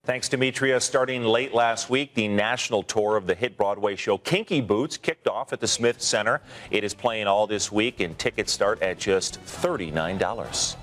Thanks, Demetria. Starting late last week, the national tour of the hit Broadway show Kinky Boots kicked off at the Smith Center. It is playing all this week, and tickets start at just $39.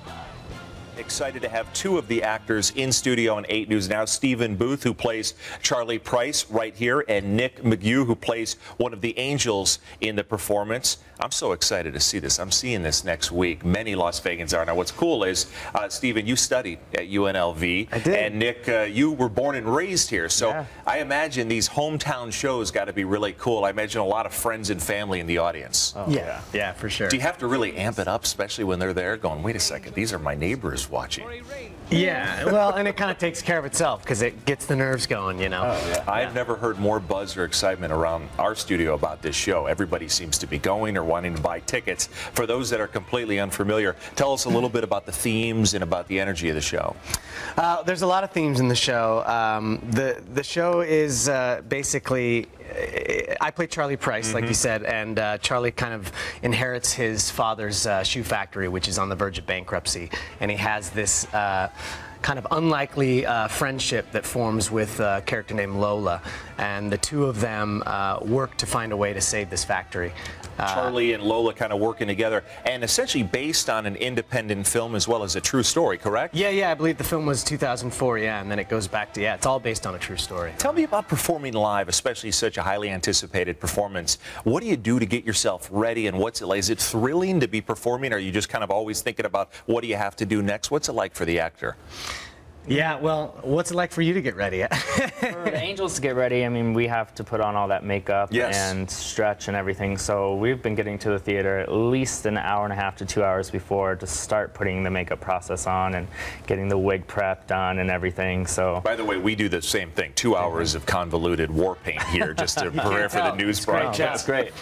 Excited to have two of the actors in studio on 8 News Now. Stephen Booth, who plays Charlie Price right here, and Nick McGeough, who plays one of the angels in the performance. I'm so excited to see this. I'm seeing this next week. Many Las Vegans are. Now, what's cool is, Stephen, you studied at UNLV. I did. And Nick, you were born and raised here. So yeah. I imagine these hometown shows got to be really cool. I imagine a lot of friends and family in the audience. Oh, yeah, for sure. Do you have to really amp it up, especially when they're there going, wait a second, these are my neighbors watching? Yeah, well, and it kind of takes care of itself because it gets the nerves going, you know. Oh, yeah. I've never heard more buzz or excitement around our studio about this show. Everybody seems to be going or wanting to buy tickets. For those that are completely unfamiliar, tell us a little bit about the themes and about the energy of the show. There's a lot of themes in the show. The show is basically, I play Charlie Price, like you said, and Charlie kind of inherits his father's shoe factory, which is on the verge of bankruptcy, and he has this kind of unlikely friendship that forms with a character named Lola, and the two of them work to find a way to save this factory. Charlie and Lola kind of working together, and essentially based on an independent film as well as a true story, correct? Yeah, I believe the film was 2004, and then it goes back to, it's all based on a true story. Tell me about performing live, especially such a highly anticipated performance. What do you do to get yourself ready, and what's it like? Is it thrilling to be performing, or are you just kind of always thinking about what do you have to do next? What's it like for the actor? Yeah, well, what's it like for you to get ready? For the angels to get ready, I mean, we have to put on all that makeup and stretch and everything. So we've been getting to the theater at least an hour and a half to 2 hours before to start putting the makeup process on and getting the wig prep done and everything. So, by the way, we do the same thing. 2 hours of convoluted war paint here just to prepare for the news broadcast. That's great.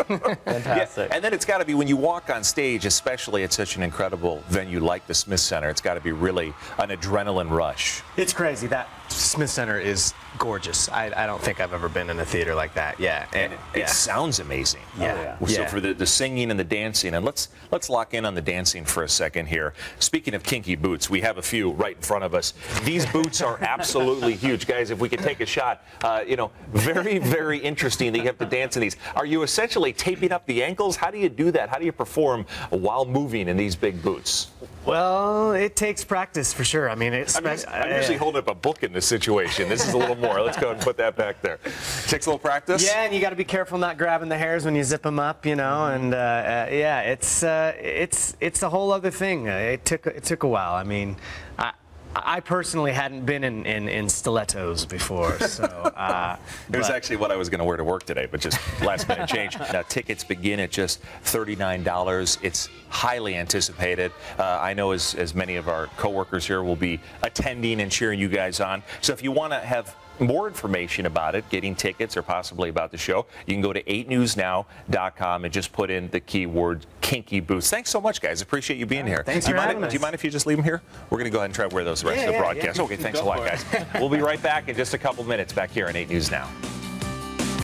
Fantastic. Yeah, and then it's got to be when you walk on stage, especially at such an incredible venue like the Smith Center, it's got to be really an adrenaline rush. It's crazy. That Smith Center is gorgeous. I don't think I've ever been in a theater like that. Yeah, and it sounds amazing. Yeah. So for the singing and the dancing, and let's lock in on the dancing for a second here. Speaking of kinky boots, we have a few right in front of us. These boots are absolutely huge, guys. If we could take a shot, you know, very, very interesting that you have to dance in these. Are you essentially taping up the ankles? How do you do that? How do you perform while moving in these big boots? Well, it takes practice for sure. I mean, I'm usually holding up a book in this situation. This is a little more. Let's go ahead and put that back there. Takes a little practice. Yeah, and you got to be careful not grabbing the hairs when you zip them up, you know. And yeah, it's a whole other thing. It took a while. I mean, I personally hadn't been in stilettos before, so. It was actually what I was going to wear to work today, but just last minute change. Now, tickets begin at just $39. It's highly anticipated. I know as many of our coworkers here will be attending and cheering you guys on. So if you want to have more information about it, getting tickets, or possibly about the show, you can go to 8newsnow.com and just put in the keyword Kinky Boots. Thanks so much, guys. Appreciate you being here. Thanks for having us. Do you mind if you just leave them here? We're going to go ahead and try to wear those the rest of the broadcast. Okay, thanks a lot, guys. We'll be right back in just a couple minutes back here on 8 News Now.